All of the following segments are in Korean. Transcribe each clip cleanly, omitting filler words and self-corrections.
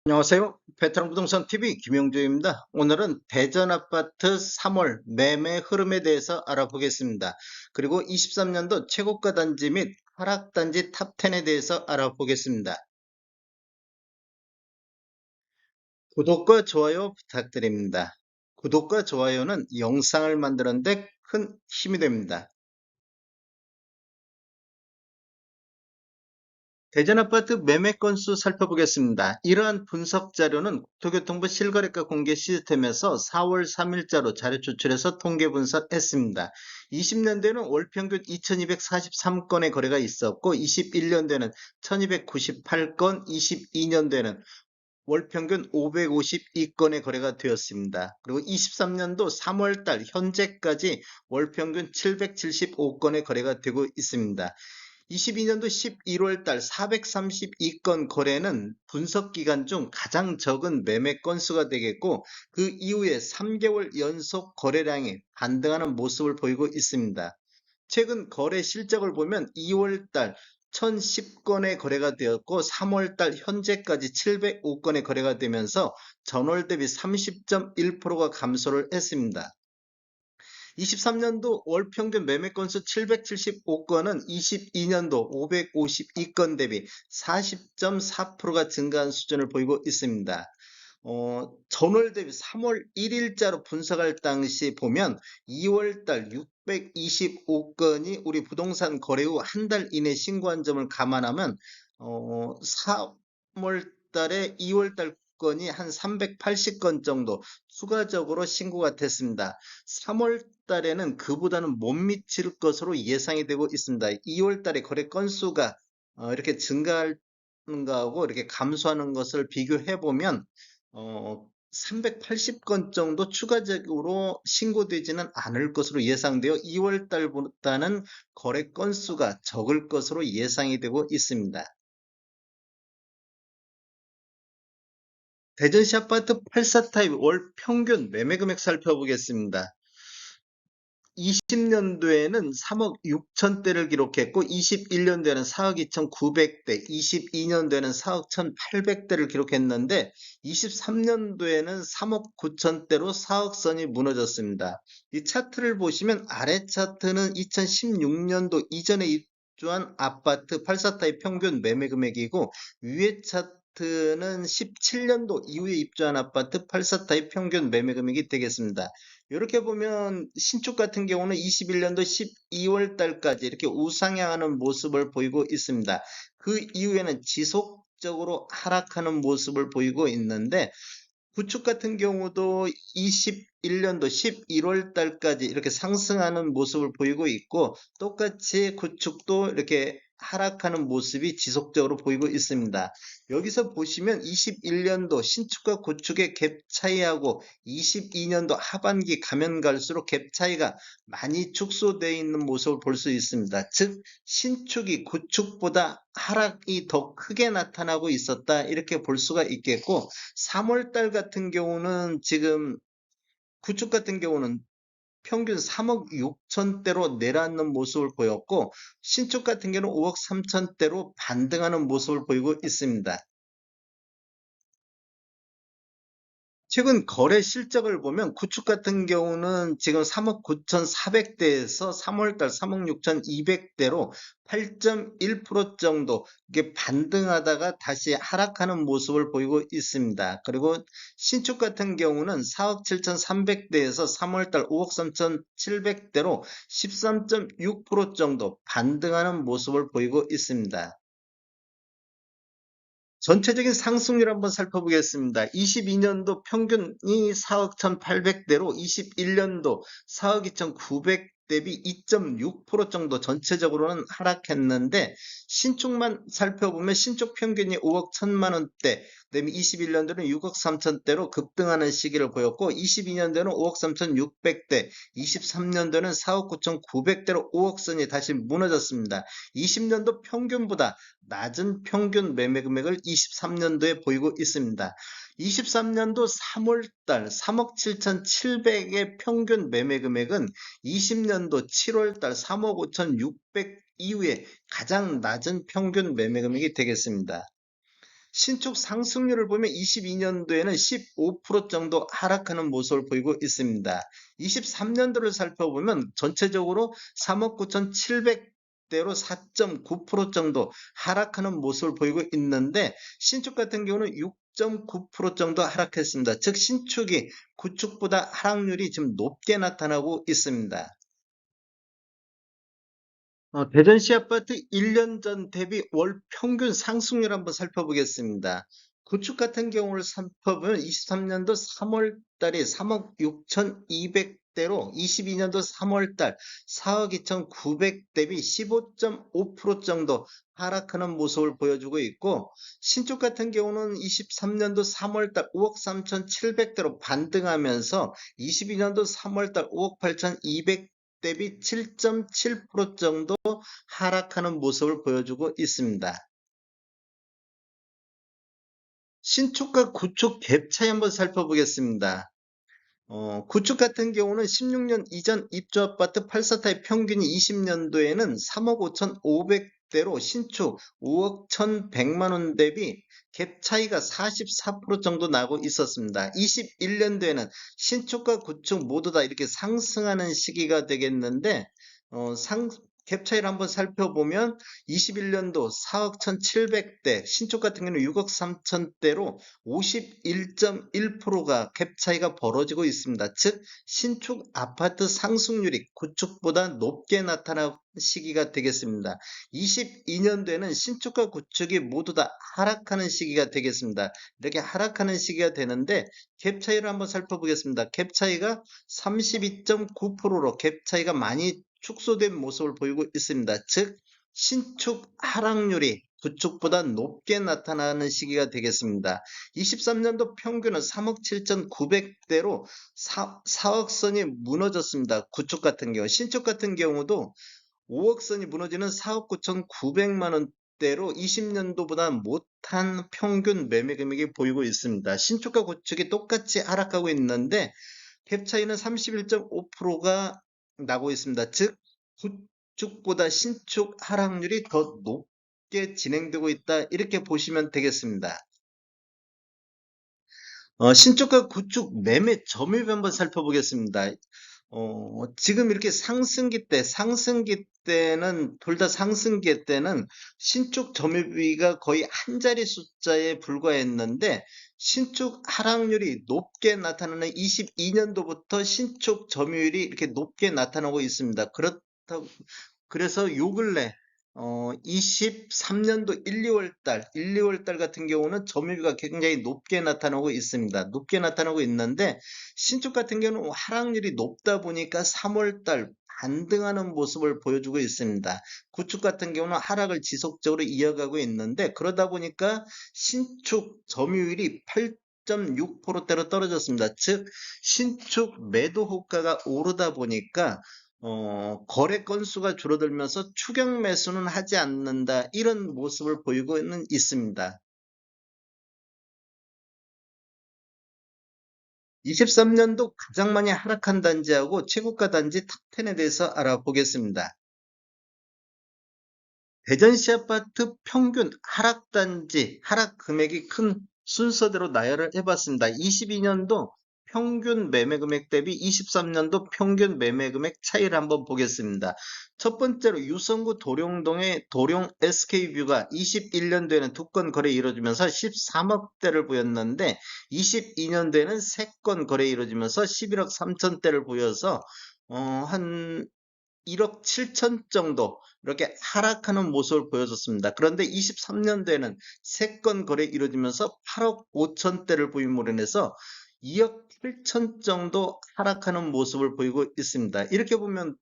안녕하세요. 베테랑 부동산 TV 김영주입니다. 오늘은 대전 아파트 3월 매매 흐름에 대해서 알아보겠습니다. 그리고 23년도 최고가 단지 및 하락 단지 탑10에 대해서 알아보겠습니다. 구독과 좋아요 부탁드립니다. 구독과 좋아요는 영상을 만드는 데 큰 힘이 됩니다. 대전 아파트 매매 건수 살펴보겠습니다. 이러한 분석 자료는 국토교통부 실거래가 공개 시스템에서 4월 3일자로 자료 추출해서 통계 분석했습니다. 20년대에는 월 평균 2243건의 거래가 있었고 21년도에는 1298건, 22년도에는 월 평균 552건의 거래가 되었습니다. 그리고 23년도 3월달 현재까지 월 평균 775건의 거래가 되고 있습니다. 22년도 11월 달 432건 거래는 분석 기간 중 가장 적은 매매 건수가 되겠고, 그 이후에 3개월 연속 거래량이 반등하는 모습을 보이고 있습니다. 최근 거래 실적을 보면 2월 달 1010건의 거래가 되었고 3월 달 현재까지 705건의 거래가 되면서 전월 대비 30.1%가 감소를 했습니다. 23년도 월 평균 매매 건수 775건은 22년도 552건 대비 40.4%가 증가한 수준을 보이고 있습니다. 전월 대비 3월 1일자로 분석할 당시 보면 2월 달 625건이 우리 부동산 거래 후 한 달 이내 신고한 점을 감안하면 3월 달에 2월 달 건이 한 380건 정도 추가적으로 신고가 됐습니다. 3월 달에는 그보다는 못 미칠 것으로 예상이 되고 있습니다. 2월 달에 거래 건수가 이렇게 증가하는 거하고 이렇게 감소하는 것을 비교해 보면 380건 정도 추가적으로 신고되지는 않을 것으로 예상되어 2월 달보다는 거래 건수가 적을 것으로 예상이 되고 있습니다. 대전시 아파트 84타입 월 평균 매매 금액 살펴보겠습니다. 20년도에는 3억 6천대를 기록했고 21년도에는 4억 2,900대, 22년도에는 4억 1,800대를 기록했는데 23년도에는 3억 9천대로 4억 선이 무너졌습니다. 이 차트를 보시면 아래 차트는 2016년도 이전에 입주한 아파트 84타입 평균 매매 금액이고 위에 차트는 17년도 이후에 입주한 아파트 84타입 평균 매매 금액이 되겠습니다. 이렇게 보면 신축 같은 경우는 21년도 12월 달까지 이렇게 우상향하는 모습을 보이고 있습니다. 그 이후에는 지속적으로 하락하는 모습을 보이고 있는데 구축 같은 경우도 21년도 11월 달까지 이렇게 상승하는 모습을 보이고 있고 똑같이 구축도 이렇게 하락하는 모습이 지속적으로 보이고 있습니다. 여기서 보시면 21년도 신축과 구축의 갭 차이하고 22년도 하반기 가면 갈수록 갭 차이가 많이 축소되어 있는 모습을 볼 수 있습니다. 즉 신축이 구축보다 하락이 더 크게 나타나고 있었다 이렇게 볼 수가 있겠고 3월 달 같은 경우는 지금 구축 같은 경우는 평균 3억 6천대로 내려앉는 모습을 보였고 신축 같은 경우는 5억 3천대로 반등하는 모습을 보이고 있습니다. 최근 거래 실적을 보면 구축 같은 경우는 지금 3억 9,400대에서 3월달 3억 6,200대로 8.1% 정도 이게 반등하다가 다시 하락하는 모습을 보이고 있습니다. 그리고 신축 같은 경우는 4억 7,300대에서 3월달 5억 3,700대로 13.6% 정도 반등하는 모습을 보이고 있습니다. 전체적인 상승률 한번 살펴보겠습니다. 22년도 평균이 4억 1,800대로 21년도 4억 2,900 대비 2.6% 정도 전체적으로는 하락했는데 신축만 살펴보면 신축 평균이 5억 1천만 원대, 그다음에 21년도는 6억 3천대로 급등하는 시기를 보였고 22년도는 5억 3,600대, 23년도는 4억 9,900대로 5억 선이 다시 무너졌습니다. 20년도 평균보다 낮은 평균 매매 금액을 23년도에 보이고 있습니다. 23년도 3월달 3억 7,700의 평균 매매 금액은 20년도 7월달 3억 5,600 이후에 가장 낮은 평균 매매 금액이 되겠습니다. 신축 상승률을 보면 22년도에는 15% 정도 하락하는 모습을 보이고 있습니다. 23년도를 살펴보면 전체적으로 3억 9,700대로 4.9% 정도 하락하는 모습을 보이고 있는데 신축 같은 경우는 6.9% 정도 하락했습니다. 즉 신축이 구축보다 하락률이 좀 높게 나타나고 있습니다. 대전시 아파트 1년 전 대비 월 평균 상승률 한번 살펴보겠습니다. 구축 같은 경우를 살펴보면 23년도 3월 달에 3억 6,200대로 22년도 3월 달 4억 2,900 대비 15.5% 정도 하락하는 모습을 보여주고 있고 신축 같은 경우는 23년도 3월 달 5억 3,700대로 반등하면서 22년도 3월 달 5억 8,200 대비 7.7% 정도 하락하는 모습을 보여주고 있습니다. 신축과 구축 갭 차이 한번 살펴보겠습니다. 구축 같은 경우는 16년 이전 입주 아파트 8사타의 평균이 20년도에는 3억 5,500대로 신축 5억 1,100만 원 대비 갭 차이가 44% 정도 나고 있었습니다. 21년도에는 신축과 구축 모두 다 이렇게 상승하는 시기가 되겠는데 갭 차이를 한번 살펴보면 21년도 4억 1,700대, 신축 같은 경우는 6억 3천대로 51.1%가 갭 차이가 벌어지고 있습니다. 즉 신축 아파트 상승률이 구축보다 높게 나타나는 시기가 되겠습니다. 22년도에는 신축과 구축이 모두 다 하락하는 시기가 되겠습니다. 이렇게 하락하는 시기가 되는데 갭 차이를 한번 살펴보겠습니다. 갭 차이가 32.9%로 갭 차이가 많이 축소된 모습을 보이고 있습니다. 즉 신축 하락률이 구축보다 높게 나타나는 시기가 되겠습니다. 23년도 평균은 3억 7,900대로 4억 선이 무너졌습니다. 구축 같은 경우, 신축 같은 경우도 5억 선이 무너지는 4억 9,900만 원대로 20년도보다 못한 평균 매매 금액이 보이고 있습니다. 신축과 구축이 똑같이 하락하고 있는데 갭 차이는 31.5%가 나고 있습니다. 즉 구축보다 신축 하락률이 더 높게 진행되고 있다 이렇게 보시면 되겠습니다. 신축과 구축 매매 점유율 한번 살펴보겠습니다. 지금 이렇게 상승기 때는, 둘 다 상승기 때는 신축 점유비가 거의 한 자리 숫자에 불과했는데, 신축 하락률이 높게 나타나는 22년도부터 신축 점유율이 이렇게 높게 나타나고 있습니다. 그래서 요 근래 23년도 1, 2월 달 같은 경우는 점유율가 굉장히 높게 나타나고 있습니다. 높게 나타나고 있는데 신축 같은 경우는 하락률이 높다 보니까 3월 달 반등하는 모습을 보여주고 있습니다. 구축 같은 경우는 하락을 지속적으로 이어가고 있는데 그러다 보니까 신축 점유율이 8.6%대로 떨어졌습니다. 즉 신축 매도 호가가 오르다 보니까 거래 건수가 줄어들면서 추격 매수는 하지 않는다. 이런 모습을 보이고는 있습니다. 23년도 가장 많이 하락한 단지하고 최고가 단지 탑10에 대해서 알아보겠습니다. 대전시 아파트 평균 하락 단지, 하락 금액이 큰 순서대로 나열을 해봤습니다. 22년도 평균 매매 금액 대비 23년도 평균 매매 금액 차이를 한번 보겠습니다. 첫 번째로 유성구 도룡동의 도룡 SK뷰가 21년도에는 두 건 거래 이루어지면서 13억대를 보였는데 22년도에는 세 건 거래 이루어지면서 11억 3천대를 보여서 한 1억 7천 정도 이렇게 하락하는 모습을 보여줬습니다. 그런데 23년도에는 3건 거래 이루어지면서 8억 5천대를 보임으로 인해서 2억 7천 정도 하락하는 모습을 보이고 있습니다. 이렇게 보면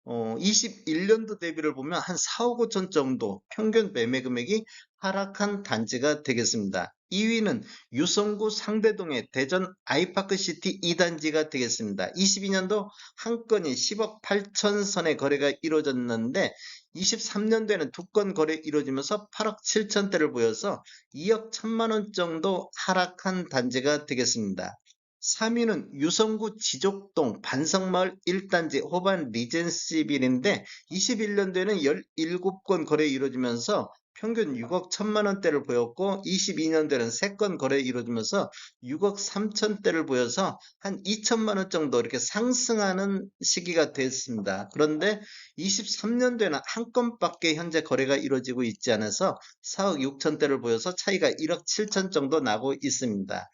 21년도 대비를 보면 한 4억 5천 정도 평균 매매 금액이 하락한 단지가 되겠습니다. 2위는 유성구 상대동의 대전 아이파크시티 2단지가 되겠습니다. 22년도 한 건이 10억 8천 선의 거래가 이루어졌는데 23년도에는 두 건 거래 이루어지면서 8억 7천대를 보여서 2억 1천만 원 정도 하락한 단지가 되겠습니다. 3위는 유성구 지족동 반성마을 1단지 호반 리젠시빌인데 21년도에는 17건 거래 이루어지면서 평균 6억 1천만 원대를 보였고 22년도에는 3건 거래 이루어지면서 6억 3천대를 보여서 한 2천만 원 정도 이렇게 상승하는 시기가 됐습니다. 그런데 23년도에는 한 건밖에 현재 거래가 이루어지고 있지 않아서 4억 6천대를 보여서 차이가 1억 7천 정도 나고 있습니다.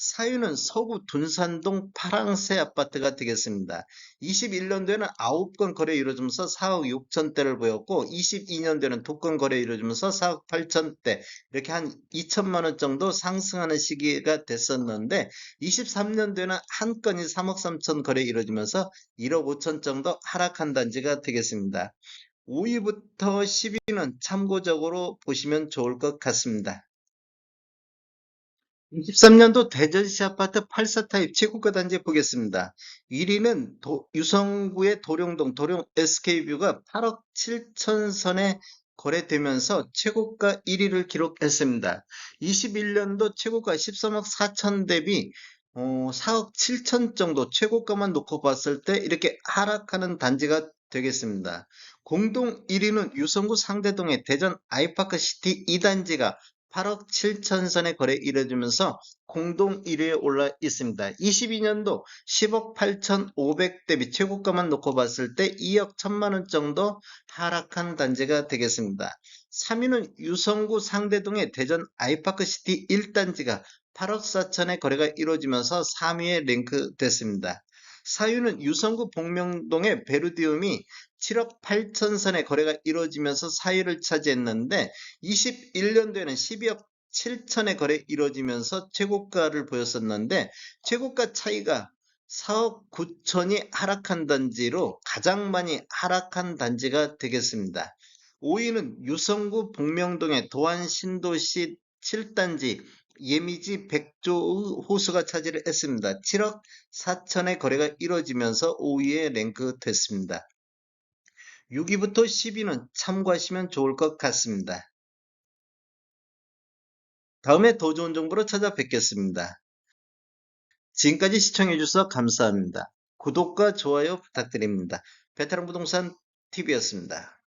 사유는 서구 둔산동 파랑새 아파트가 되겠습니다. 21년도에는 9건 거래 이루어지면서 4억 6천대를 보였고 22년도에는 2건 거래 이루어지면서 4억 8천대 이렇게 한 2천만 원 정도 상승하는 시기가 됐었는데 23년도에는 한 건이 3억 3천 거래 이루어지면서 1억 5천 정도 하락한 단지가 되겠습니다. 5위부터 10위는 참고적으로 보시면 좋을 것 같습니다. 23년도 대전시 아파트 84타입 최고가 단지 보겠습니다. 1위는 유성구의 도룡동 SK뷰가 8억 7천 선에 거래되면서 최고가 1위를 기록했습니다. 21년도 최고가 13억 4천 대비 4억 7천 정도 최고가만 놓고 봤을 때 이렇게 하락하는 단지가 되겠습니다. 공동 1위는 유성구 상대동의 대전 아이파크 시티 2단지가 8억 7천 선의 거래 이뤄지면서 공동 1위에 올라 있습니다. 22년도 10억 8천 5백 대비 최고가만 놓고 봤을 때 2억 1천만 원 정도 하락한 단지가 되겠습니다. 3위는 유성구 상대동의 대전 아이파크시티 1단지가 8억 4천의 거래가 이루어지면서 3위에 랭크됐습니다. 4위는 유성구 복명동의 베르디움이 7억 8천 선의 거래가 이루어지면서 4위를 차지했는데 21년도에는 12억 7천의 거래 이루어지면서 최고가를 보였었는데 최고가 차이가 4억 9천이 하락한 단지로 가장 많이 하락한 단지가 되겠습니다. 5위는 유성구 복명동의 도안신도시 7단지 예미지 백조의 호수가 차지를 했습니다. 7억 4천의 거래가 이루어지면서 5위에 랭크됐습니다. 6위부터 10위는 참고하시면 좋을 것 같습니다. 다음에 더 좋은 정보로 찾아뵙겠습니다. 지금까지 시청해주셔서 감사합니다. 구독과 좋아요 부탁드립니다. 베테랑 부동산 TV였습니다.